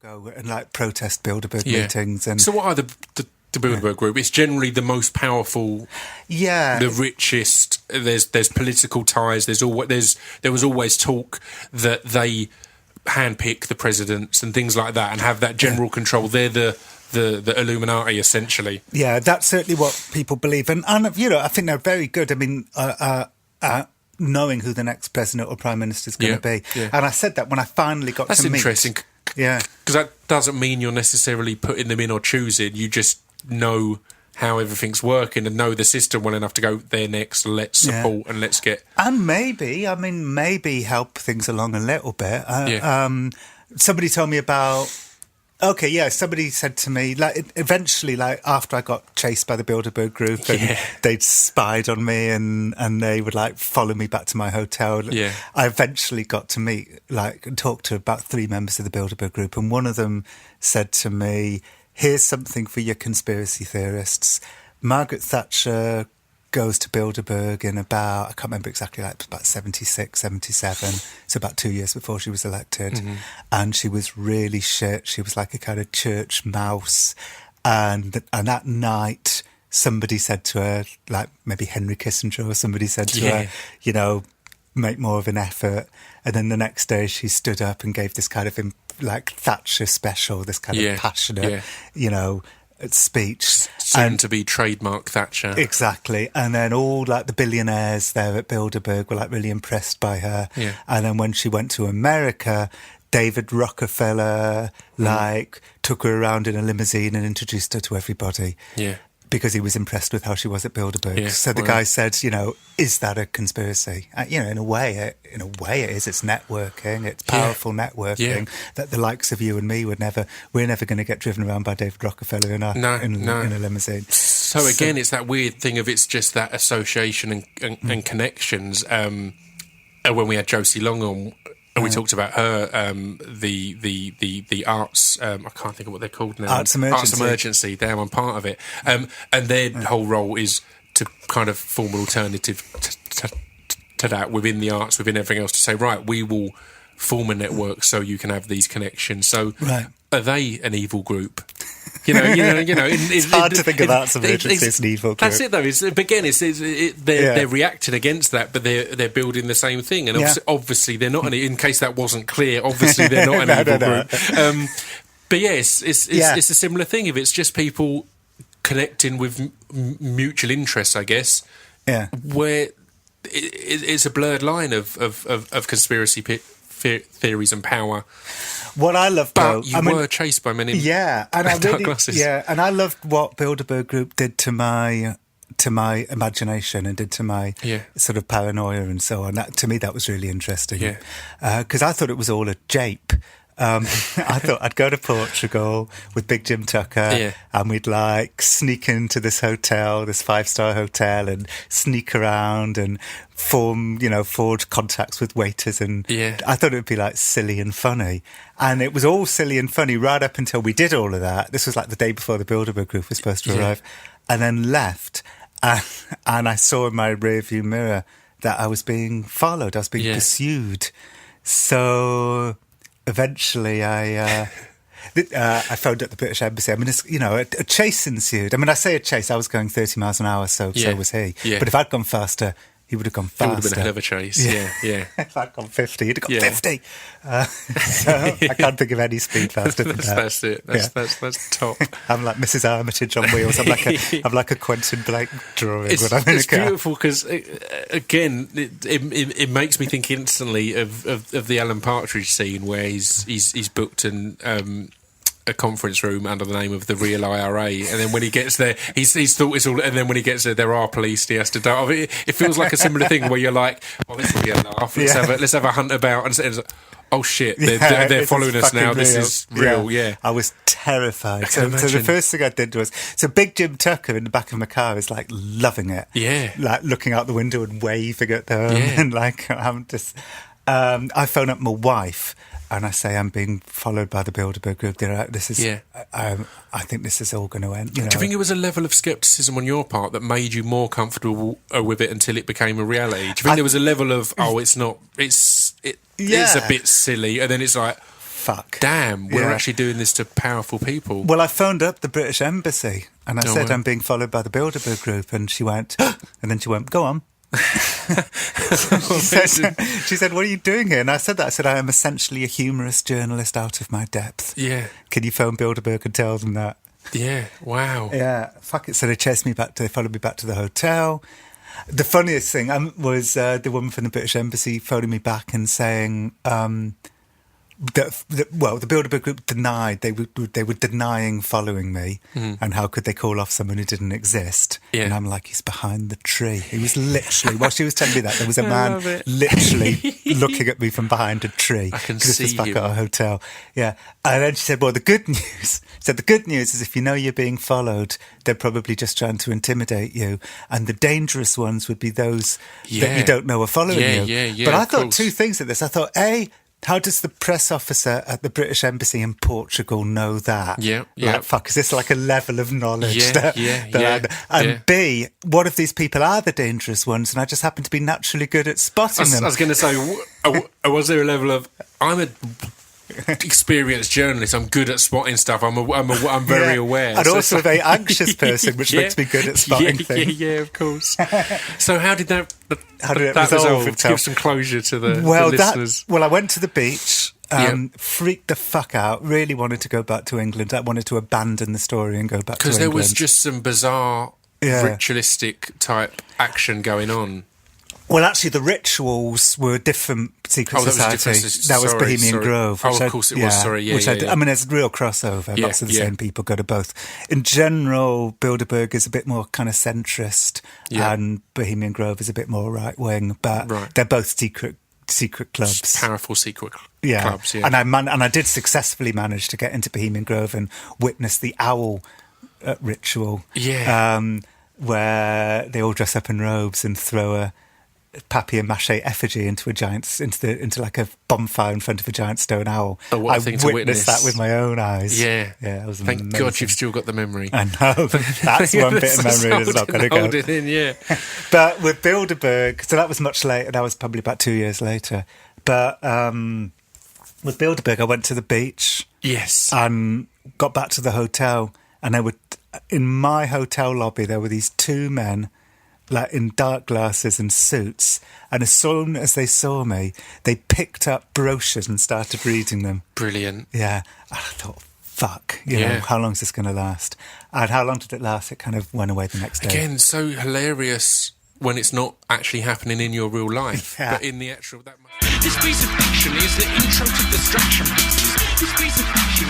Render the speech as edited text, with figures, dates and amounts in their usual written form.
Go and like protest Bilderberg meetings. And so what are the Bilderberg group? It's generally the most powerful, the richest. There's political ties. There was always talk that they handpick the presidents and things like that and have that general control. They're the Illuminati, essentially. Yeah, that's certainly what people believe. And you know, I think they're very good. I mean, knowing who the next president or prime minister is going to be. Yeah. And I said that when I finally got to meet. That's interesting. Yeah. Because that doesn't mean you're necessarily putting them in or choosing. You just know how everything's working and know the system well enough to go, there next, let's support and let's get... And maybe help things along a little bit. Somebody told me about... Okay, yeah, somebody said to me, like, eventually, like, after I got chased by the Bilderberg group and they'd spied on me and they would, like, follow me back to my hotel, I eventually got to meet, like, and talk to about 3 members of the Bilderberg group, and one of them said to me, here's something for your conspiracy theorists. Margaret Thatcher goes to Bilderberg in about, I can't remember exactly, like about 76, 77, so about 2 years before she was elected. Mm-hmm. And she was really shit. She was like a kind of church mouse. And that night, somebody said to her, like maybe Henry Kissinger or somebody said to her, you know, make more of an effort. And then the next day she stood up and gave this kind of like Thatcher special, this kind of passionate, you know, speech. Soon to be trademark Thatcher. Exactly. And then all like the billionaires there at Bilderberg were like really impressed by her. Yeah. And then when she went to America, David Rockefeller like took her around in a limousine and introduced her to everybody. Yeah. Because he was impressed with how she was at Bilderberg. Yeah, so the guy said, you know, is that a conspiracy? You know, in a way it is. It's networking. It's powerful networking that the likes of you and me we're never going to get driven around by David Rockefeller in a limousine. So again, it's that weird thing of it's just that association and connections. When we had Josie Long on, and we talked about her, the arts. I can't think of what they're called now. Arts Emergency. Damn, I'm part of it. And their whole role is to kind of form an alternative to that within the arts, within everything else. To say, right, we will form a network so you can have these connections. So, are they an evil group? You know. It's hard to think of Arts Emergency as an evil group. That's it, though. They're reacting against that, but they're building the same thing. And obviously, they're not. In case that wasn't clear, obviously they're not an evil group. But yeah, it's a similar thing. If it's just people connecting with mutual interests, I guess. Yeah. Where it's a blurred line of conspiracy theories and power. What I loved, but you were chased by many. Yeah, and dark glasses. Yeah, and I loved what Bilderberg Group did to my imagination and did to my sort of paranoia and so on. To me, that was really interesting. Yeah, because I thought it was all a jape. I thought I'd go to Portugal with Big Jim Tucker and we'd like sneak into this hotel, this 5-star hotel, and sneak around and forge contacts with waiters. And I thought it would be like silly and funny. And it was all silly and funny right up until we did all of that. This was like the day before the Bilderberg group was supposed to arrive. And then left. And I saw in my rearview mirror that I was being followed. I was being pursued. So... Eventually, I phoned up the British Embassy. I mean, a chase ensued. I mean, I say a chase. I was going 30 miles an hour, so was he. Yeah. But if I'd gone faster, he would have gone faster. It would have been a hell of a chase. Yeah. If I'd gone 50, he'd have gone 50. So I can't think of any speed faster than that. That's it. That's top. I'm like Mrs. Armitage on wheels. I'm like a Quentin Blake drawing. It's beautiful because, again, it makes me think instantly of the Alan Partridge scene where he's booked a conference room under the name of the real IRA, and then when he gets there, he's thought it's all, and then when he gets there are police. He has to die. It feels like a similar thing where you're like, "Well, this will be a laugh. Let's have a hunt about." And it's like, oh shit, they're following us now. Real. This is real. Yeah. I was terrified. So the first thing I did was, Big Jim Tucker in the back of my car is like loving it. Yeah, like looking out the window and waving at them, and like I'm just. I phone up my wife. And I say, I'm being followed by the Bilderberg group. This is, I think this is all going to end. Do you think it was a level of scepticism on your part that made you more comfortable with it until it became a reality? Do you think there was a level of, it's a bit silly, and then it's like, fuck. Damn, we're actually doing this to powerful people. Well, I phoned up the British Embassy and I said, well. I'm being followed by the Bilderberg Group. And she went, and then she went, go on. She said, what are you doing here? And I said, I am essentially a humorous journalist out of my depth. Yeah. Can you phone Bilderberg and tell them that? Yeah, wow. Yeah, fuck it. So they followed me back to the hotel. The funniest thing was the woman from the British Embassy phoning me back and saying, the Bilderberg Group denied they were denying following me, and how could they call off someone who didn't exist? Yeah. And I'm like, he's behind the tree. He was literally, while she was telling me that, there was a man literally looking at me from behind a tree. I can This see was back him. at our hotel. Yeah, and then she said, well, the good news is if you know you're being followed, they're probably just trying to intimidate you, and the dangerous ones would be those that you don't know are following you. Yeah, but I of thought course. two things at this. I thought, how does the press officer at the British Embassy in Portugal know that? Yeah. Like, fuck, is this like a level of knowledge? And B, what if these people are the dangerous ones and I just happen to be naturally good at spotting them? I was going to say, was there a level of, I'm a experienced journalist, I'm good at spotting stuff, I'm very aware. And So also a very anxious person, which makes me good at spotting things. Yeah, of course. So how did that resolve resolve? itself? Give some closure to the listeners. I went to the beach, freaked the fuck out, really wanted to go back to England. I wanted to abandon the story and go back to England. Because there was just some bizarre, ritualistic type action going on. Well, actually, the rituals were a different secret society. That was Bohemian Grove. Of course it was. Sorry, I mean, there's a real crossover. Lots of the same people go to both. In general, Bilderberg is a bit more kind of centrist, and Bohemian Grove is a bit more right wing. But they're both secret clubs, powerful secret clubs. Yeah, and I did successfully manage to get into Bohemian Grove and witness the owl ritual. Yeah, where they all dress up in robes and throw a papier-mâché effigy into like a bonfire in front of a giant stone owl. Oh, what a thing to witness. That with my own eyes. Yeah, that was Thank amazing. God you've still got the memory. I know. That's one bit of memory that's not going to go. Hold it in, yeah. But with Bilderberg, so that was much later. That was probably about 2 years later. But with Bilderberg, I went to the beach. Yes. And got back to the hotel, and in my hotel lobby, there were these two men, like in dark glasses and suits, and as soon as they saw me, they picked up brochures and started reading them. Brilliant. Yeah. I thought, fuck, you know, how long is this going to last? And how long did it last? It kind of went away the next day. Again, so hilarious when it's not actually happening in your real life, but in the actual... This piece of fiction is the intro to Distraction Masters. This piece of fiction